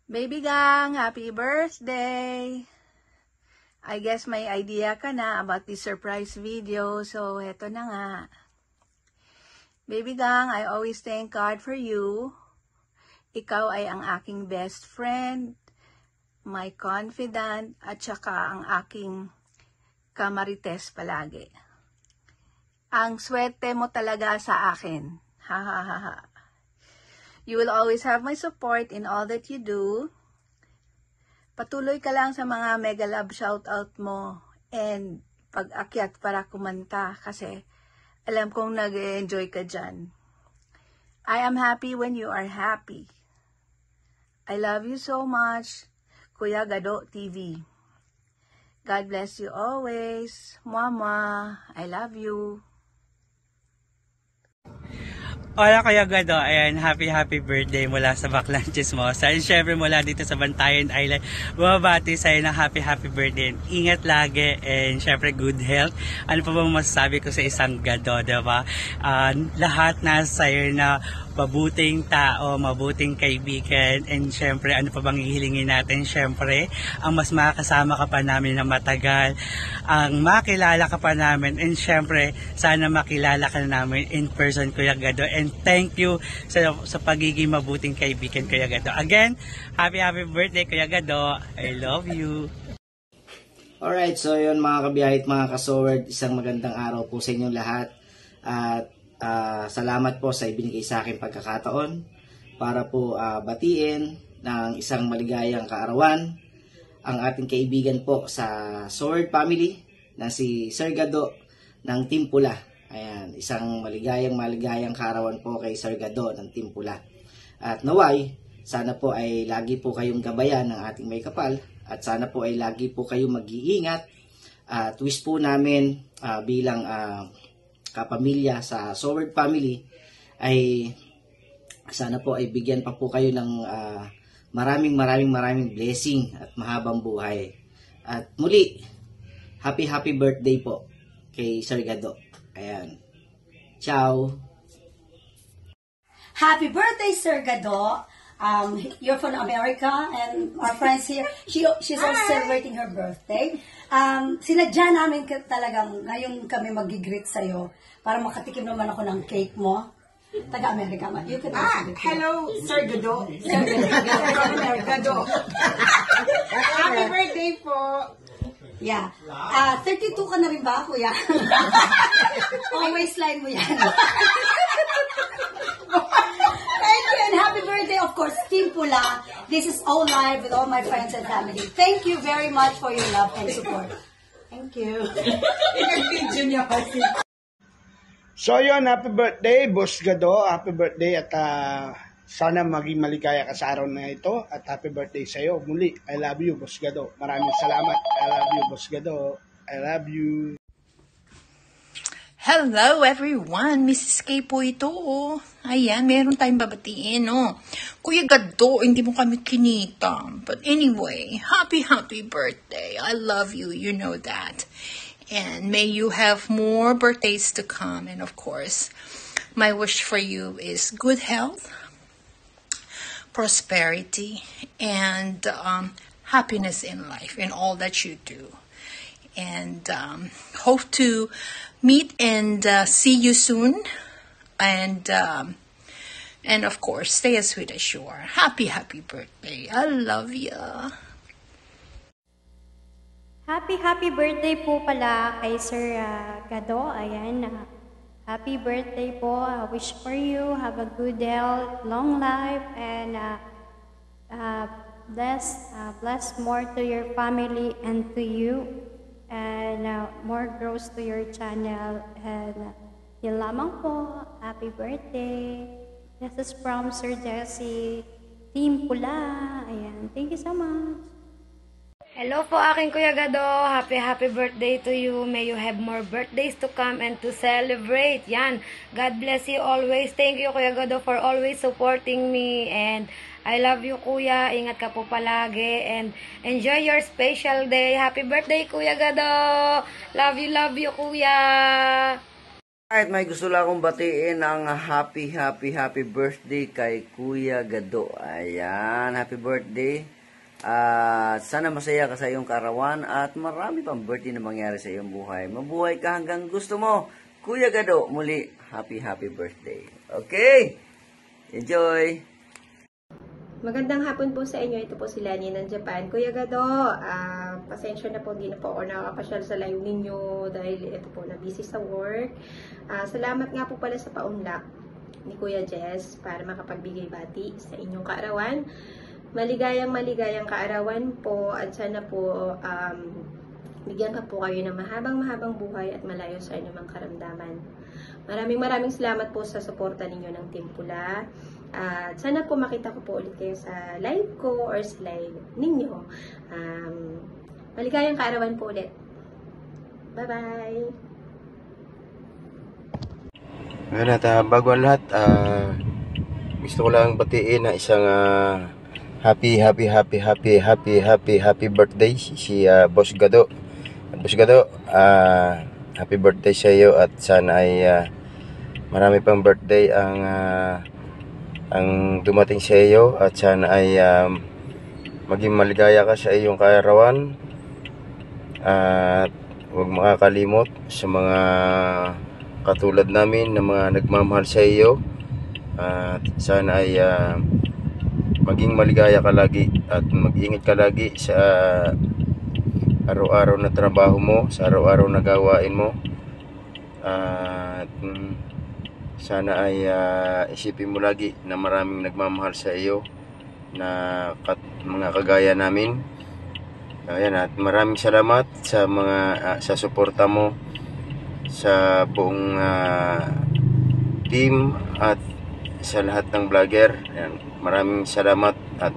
Baby gang, happy birthday! I guess may idea ka na about this surprise video, so heto na nga. Baby gang, I always thank God for you. Ikaw ay ang aking best friend, my confidant, at saka ang aking kamarites palagi. Ang swerte mo talaga sa akin. Ha ha ha ha. You will always have my support in all that you do. Patuloy ka lang sa mga mega love shoutout mo and pag-akyat para kumanta kasi alam kong nag-enjoy ka dyan. I am happy when you are happy. I love you so much, Kuya Gado TV. God bless you always. Mama, I love you. Hola Kuya Gado, ayan, happy birthday mula sa Baklang Chismosa. And syempre mula dito sa Bantayan Island, bumabati sa'yo ng happy birthday. Ingat lagi and syempre good health. Ano pa ba masasabi ko sa isang Gado, diba? Lahat nasa sa'yo na mabuting tao, mabuting kaibigan, and syempre ano pa bang hihilingin natin? Syempre, ang mas makakasama ka pa namin na matagal, ang makilala ka pa namin, and syempre, sana makilala ka na namin in person, Kuya Gado. And thank you sa pagiging mabuting kaibigan, Kuya Gado. Again, happy birthday, Kuya Gado. I love you. Alright, so yun mga kabiyahit, mga kasoward, isang magandang araw po sa inyong lahat. At salamat po sa ibinigay sa akin pagkakataon para po batiin ng isang maligayang kaarawan ang ating kaibigan po sa Sword Family na si Sir Gado ng Team Pula. Ayan, isang maligayang kaarawan po kay Sir Gado ng Team Pula. At naway, sana po ay lagi po kayong gabayan ng ating may kapal at sana po ay lagi po kayong mag-iingat at wish po namin bilang kapamilya sa Sword Family ay sana po ay bigyan pa po kayo ng maraming blessing at mahabang buhay. At muli, happy birthday po kay Sir Gado. Ayan. Ciao. Happy birthday, Sir Gado. You're from America and our friends here, she's also celebrating her birthday. Sinadya namin talagang ngayon kami mag-greet sa'yo para makatikim naman ako ng cake mo. Taga-America man. You can hello, Sir Gado. Sir Gado. Happy birthday po. Yeah. 32 ka na rin ba, kuya? O waistline mo yan. Thank you and happy birthday, of course, Team Pula. This is all live with all my friends and family. Thank you very much for your love and support. Thank you. So yun, happy birthday, Boss Gado. Happy birthday at sana maging maligaya ka sa araw na ito. At happy birthday sa'yo. Muli, I love you, Boss Gado. Maraming salamat. I love you, Boss Gado. I love you. Hello everyone, Mrs. K po ito. Ayan, meron tayong babatiin, no? Kuya Gado, hindi mo kami kinita. But anyway, happy birthday. I love you, you know that. And may you have more birthdays to come. And of course, my wish for you is good health, prosperity, and happiness in life, in all that you do. And hope to meet and see you soon. And of course, stay as sweet as you are. Happy birthday. I love ya. Happy birthday po pala kay Sir Gado. Ayan, happy birthday po. I wish for you have a good health, long life, and bless more to your family and to you, and more growth to your channel. And yun lamang po. Happy birthday. This is from Sir Jesse, Team Pula. Ayan, thank you so much. Hello po aking Kuya Gado. Happy birthday to you. May you have more birthdays to come and to celebrate. Yan. God bless you always. Thank you Kuya Gado for always supporting me. And I love you Kuya. Ingat ka po palagi. And enjoy your special day. Happy birthday Kuya Gado. Love you Kuya. Alright, may gusto lang akong batiin ang happy birthday kay Kuya Gado. Ayan, happy birthday. Sana masaya ka sa iyong karawan at marami pang birthday na mangyari sa iyong buhay. Mabuhay ka hanggang gusto mo. Kuya Gado, muli, happy birthday. Okay? Enjoy! Magandang hapon po sa inyo. Ito po si Lani ng Japan. Kuya Gado, pasensya na po, hindi na po ako nakakapasyal sa live ninyo dahil ito po na busy sa work. Salamat nga po pala sa paunlak ni Kuya Jess para makapagbigay bati sa inyong kaarawan. Maligayang kaarawan po at sana po bigyan ka po kayo ng mahabang buhay at malayo sa inyong karamdaman. Maraming salamat po sa suporta ninyo ng Team Pula. At sana po makita ko po ulit kayo sa live ko or sa live ninyo. Maligayang kaarawan po ulit. Bye-bye! Ngayon at bago ang lahat, gusto ko lang batiin na isang happy birthday si Boss Gado. Boss Gado, happy birthday sa iyo at sana ay marami pang birthday ang dumating sa iyo at sana ay maging maligaya ka sa iyong kaarawan at huwag makakalimot sa mga katulad namin na mga nagmamahal sa iyo at sana ay maging maligaya ka lagi at mag-ingat ka lagi sa araw-araw na trabaho mo, sa araw-araw na gawain mo at sana ay isipin mo lagi na maraming nagmamahal sa iyo na mga kagaya namin. Ayan, at maraming salamat sa mga sa suporta mo sa buong team at sa lahat ng vlogger. Ayan, maraming salamat at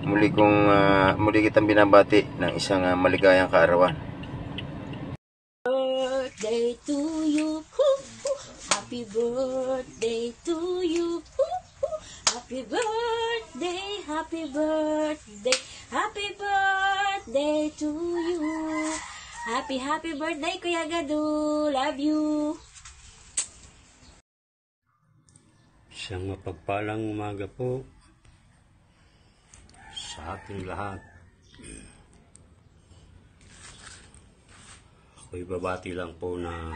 muli kitang binabati ng isang maligayang kaarawan. Birthday to you. Happy birthday to you. Happy birthday, happy birthday to you. Happy birthday, Kuya Gado. Love you. Isang mapagpalang umaga po sa ating lahat. Ako'y babati lang po ng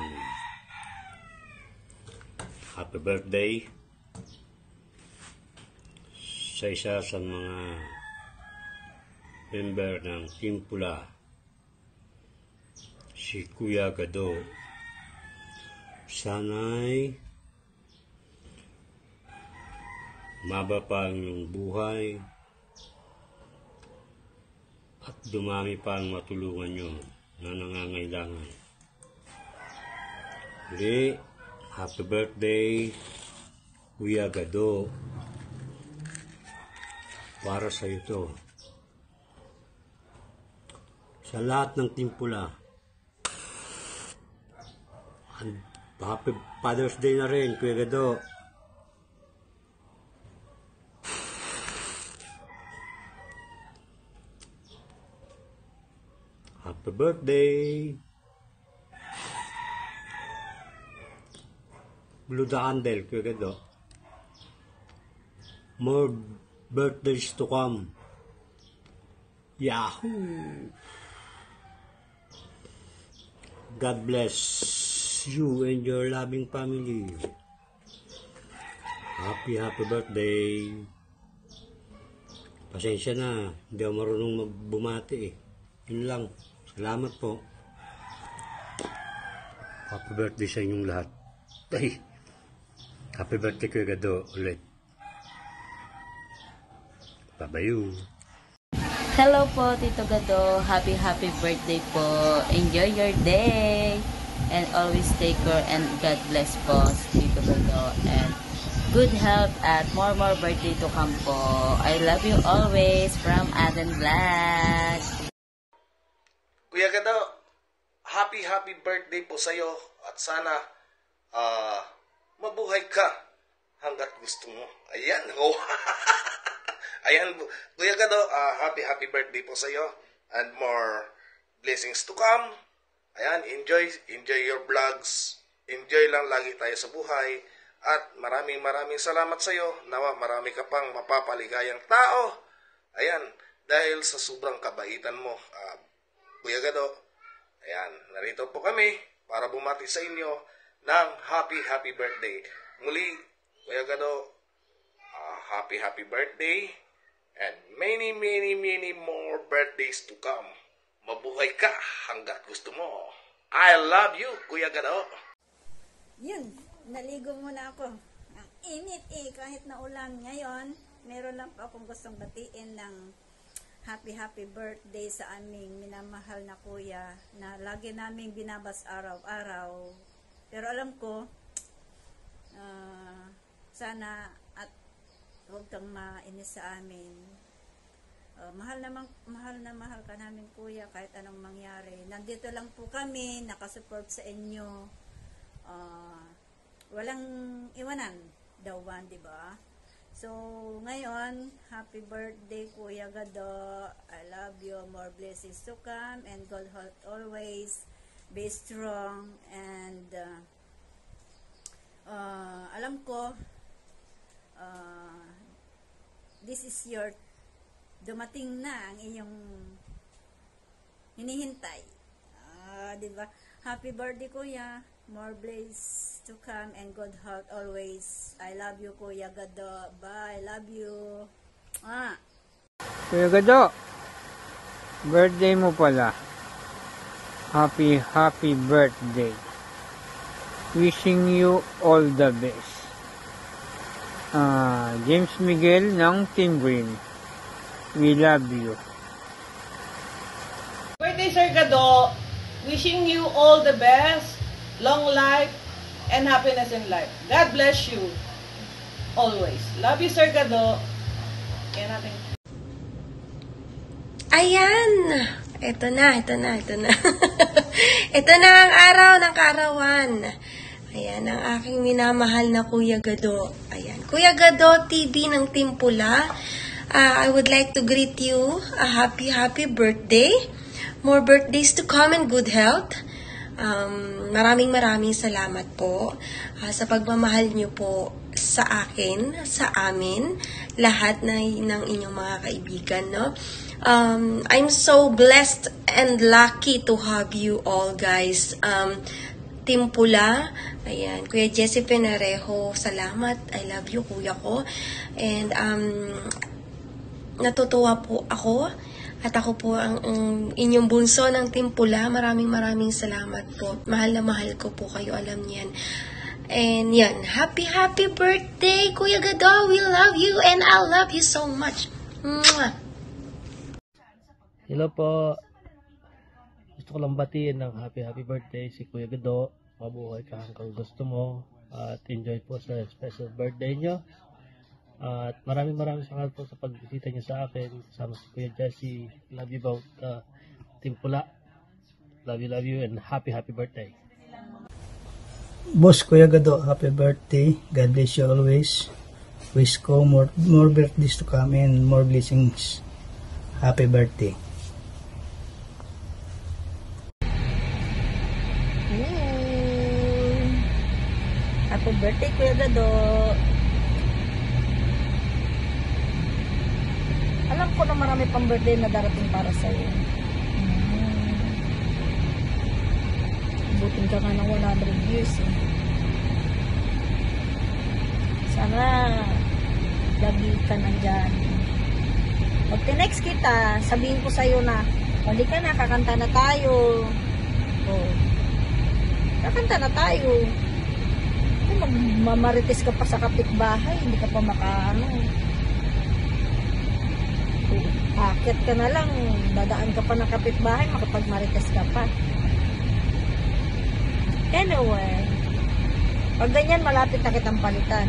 happy birthday sa isa sa mga member ng Team Pula, si Kuya Gado. Sana'y maba pa ang iyong buhay at dumami pa ang matulungan nyo na nangangailangan. Muli, happy birthday, Kuya Gado. Para sa ito. Sa lahat ng Team Pula. Happy Father's Day na rin, Kuya Gado. Happy birthday. Blue the candle, Kuya Gado. More birthdays to come. Yahoo! God bless you and your loving family. Happy birthday. Pasensya na, hindi ako marunong magbumati eh. Yun lang. Salamat po. Happy birthday sa inyong lahat. Ay, happy birthday Kuya Gado ulit. Babayu. Hello po, Tito Gado. Happy birthday po. Enjoy your day. And always take care and God bless po, Tito Gado. And good health at more birthday to come po. I love you always from Aden Black. Kuya Gado, happy birthday po sa'yo. At sana mabuhay ka hanggat gusto mo. Ayan. Oh. Ayan, Kuya Gado, happy birthday po sa iyo and more blessings to come. Ayan, enjoy your vlogs enjoy lang lagi tayo sa buhay. At maraming salamat sa iyo. Nawa marami ka pang mapapaligayang tao. Ayan, dahil sa sobrang kabaitan mo, Kuya Gado. Ayan, narito po kami para bumati sa inyo ng happy birthday. Muli, Kuya Gado, happy birthday. And many more birthdays to come. Mabuhay ka hanggat gusto mo. I love you, Kuya Gado. Yun, naligo muna ako. Ang init kahit na ulan ngayon. Meron lang po akong gustong batiin ng happy birthday sa aming minamahal na kuya na lagi naming binabas araw-araw. Pero alam ko, sana at huwag kang mainis sa amin. Mahal na mahal ka namin kuya kahit anong mangyari. Nandito lang po kami, nakasupport sa inyo. Walang iwanan daw one, di ba? So, ngayon, happy birthday, Kuya Gado. I love you. More blessings to come. And God help always. Be strong. And, alam ko, this is your, dumating na ang iyong hinihintay. Diba? Happy birthday, Kuya. More blessings to come and God help always. I love you, Kuya Gado. Bye. Love you. Kuya Gado, birthday mo pala. Happy birthday. Wishing you all the best. James Miguel ng Team Green. We love you. Birthday, Sir Gado. Wishing you all the best. Long life and happiness in life. God bless you always. Love you, Sir Gado. Kaya natin. Ayan! Ito na. Ito na ang araw ng kaarawan. Ayan, ang aking minamahal na Kuya Gado. Ayan, Kuya Gado TV ng Team Pula. I would like to greet you a happy birthday. More birthdays to come and good health. Maraming salamat po sa pagmamahal niyo po sa akin, sa amin, lahat ng inyong mga kaibigan, no? I'm so blessed and lucky to have you all, guys. Team Pula, ayan, Kuya Jesse Penarejo, salamat. I love you, kuya ko. And natutuwa po ako. At ako po ang inyong bunso ng Team Pula. Maraming salamat po. Mahal na mahal ko po kayo. Alam niyan. And yan. Happy birthday, Kuya Gado. We love you and I love you so much. Mwah! Hello po. Gusto ko lang batiin ng happy birthday si Kuya Gado. Mabuhay ka hanggang gusto mo. At enjoy po sa special birthday nyo. At maraming salamat po sa pagbisita niyo sa akin kasama si Kuya Jesse. Love you both, Team Pula. Love you and happy birthday. Boss Kuya Gado, happy birthday. God bless you always. Wish ko more birthdays to come and more blessings. Happy birthday. Happy birthday, Kuya Gado. Alam ko na marami pang birthday na darating para sa'yo. Buting ka nga ng 100 years. Sana lagi ka nandyan. Pag tinext kita, sabihin ko sa'yo na, huli ka na, kakanta na tayo. Kakanta na tayo. Magmamarites ka pa sa kapitbahay, hindi ka pa makaano. Akit ka na lang, dadaan ka pa ng kapitbahay, makapagmarites ka pa. Anyway, pag ganyan, malapit na kitang palitan.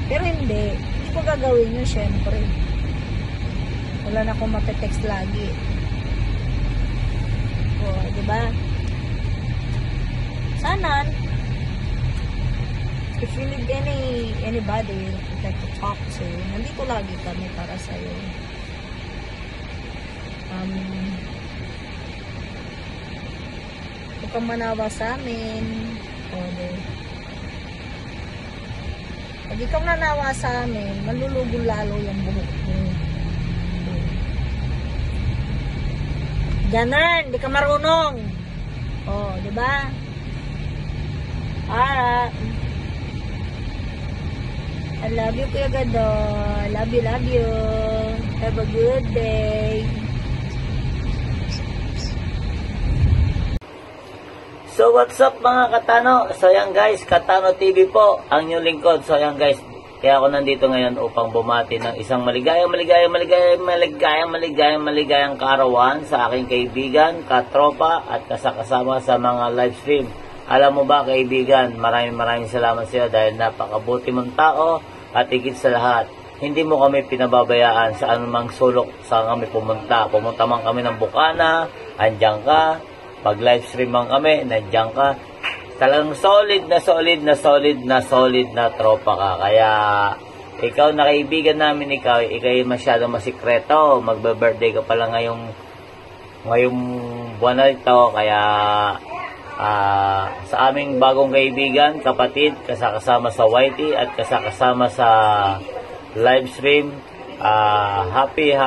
Pero hindi ko gagawin yun, syempre. Wala na akong matetext lagi. Diba? Sana, if you need anybody you'd like to talk to, nandito lagi kami para sa'yo. Huwag kang manawa sa amin. Pag ikaw nanawa sa amin, malulubog lalo yung buhok mo. Ganon, di ka marunong. Oh, di ba? I love you, Kuya Gado. Love you. Have a good day. So what's up mga Katano? So yan guys, Katano TV po, ang inyong lingkod. So yan guys, kaya ako nandito ngayon upang bumati ng isang maligayang kaarawan sa aking kaibigan, katropa at kasakasama sa mga live stream. Alam mo ba kaibigan, maraming salamat sa iyo dahil napakabuti mong tao at higit sa lahat, hindi mo kami pinababayaan sa anumang sulok saan kami pumunta. Pumunta man kami ng Bukana, andyan ka. Pag live stream man kami, nandiyan ka. Talagang solid na tropa ka. Kaya, ikaw na kaibigan namin, ikaw masyadong masikreto. Magbe-birthday ka pala ngayong buwan na ito. Kaya, sa aming bagong kaibigan, kapatid, kasakasama sa YT at kasakasama sa live stream, happy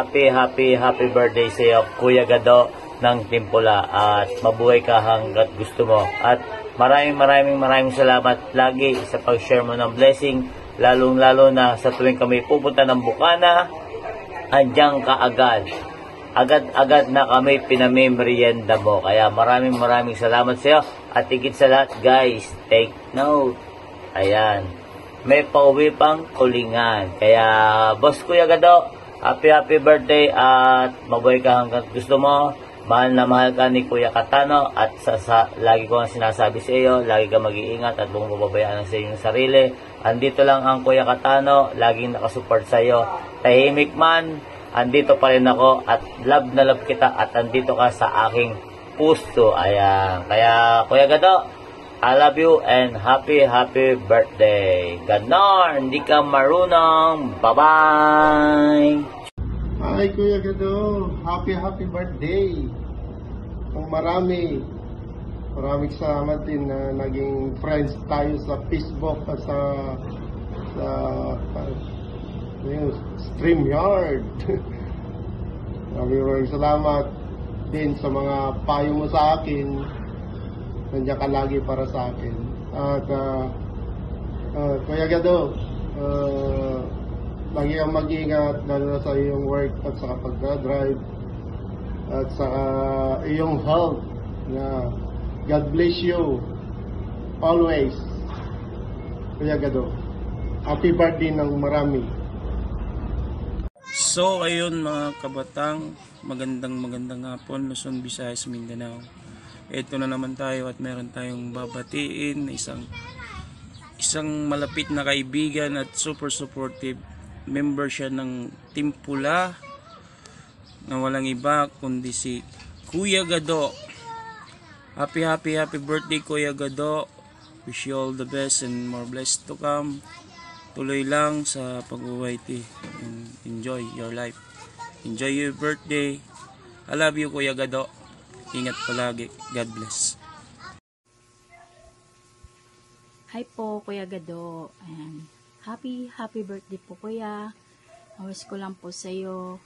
birthday sa iyo, Kuya Gado ng Timpula, at mabuhay ka hanggat gusto mo. At maraming salamat lagi sa pag-share mo ng blessing, lalong-lalo na sa tuwing kami pupunta ng Bukana, andyan ka agad na kami pinamemorienda mo. Kaya maraming salamat sa iyo. At higit sa lahat guys, take note, ayan, may pauwi pang kulingan. Kaya boss Kuya Gado, happy birthday at mabuhay ka hanggang gusto mo. Mahal na mahal ka ni Kuya Katano, at lagi ko ang sinasabi sa iyo, lagi ka mag-iingat at huwag mababayaan sa iyong sarili. Andito lang ang Kuya Katano, laging nakasupport sa iyo. Tahimik man, andito pa rin ako at love na love kita at andito ka sa aking puso. Ayan. Kaya Kuya Gado, I love you and happy birthday. Ganon, hindi ka marunong. Bye-bye! Hi Kuya Gado, happy birthday. Ang maraming salamat din na naging friends tayo sa Facebook at sa StreamYard. Maraming salamat din sa mga payo mo sa akin. Nandiyan ka lagi para sa akin. At Kuya Gado, lagi kang mag-ingat lalo na sa iyong work at sa pag-drive at sa iyong health. God bless you always, Kuya Gado. Happy birthday ng marami. So ayun mga kabatang, magandang hapon, Luzon, Visayas, Mindanao. Ito na naman tayo at meron tayong babatiin, isang malapit na kaibigan at super supportive. Member siya ng Timpula na walang iba kundi si Kuya Gado. Happy birthday Kuya Gado. Wish you all the best and more blessed to come. Tuloy lang sa pag-uwayte and enjoy your life. Enjoy your birthday. I love you Kuya Gado. Ingat palagi. God bless. Hi po Kuya Gado, and happy birthday po Kuya. Wish ko lang po sa iyo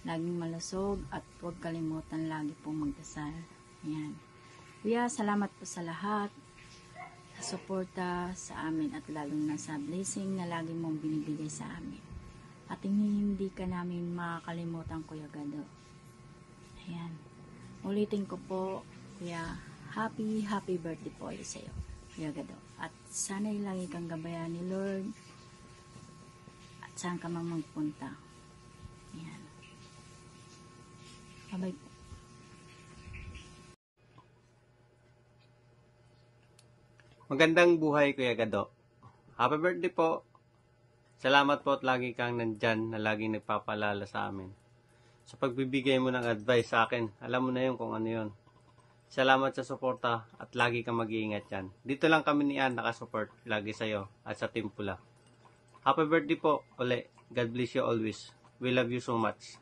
laging malusog at huwag kalimutan lagi po magdasal. Ayan. Kuya, salamat po sa lahat, sa suporta sa amin at lalo na sa blessing na lagi mong binibigay sa amin. At hindi ka namin makakalimutan Kuya Gado. Ayan. Ulitin ko po Kuya, happy birthday po ulit sa iyo Kuya Gado. At sana'y lagi kang gabayan ni Lord at saan ka mang magpunta. Ayan. Bye-bye po. Magandang buhay Kuya Gado. Happy birthday po. Salamat po at lagi kang nandyan na laging nagpapalala sa amin. Sa pagbibigay mo ng advice sa akin, alam mo na yun kung ano yun. Salamat sa suporta at lagi kang mag-iingat yan. Dito lang kami ni Ann nakasupport lagi sa'yo at sa Timpula. Happy birthday po uli. God bless you always. We love you so much.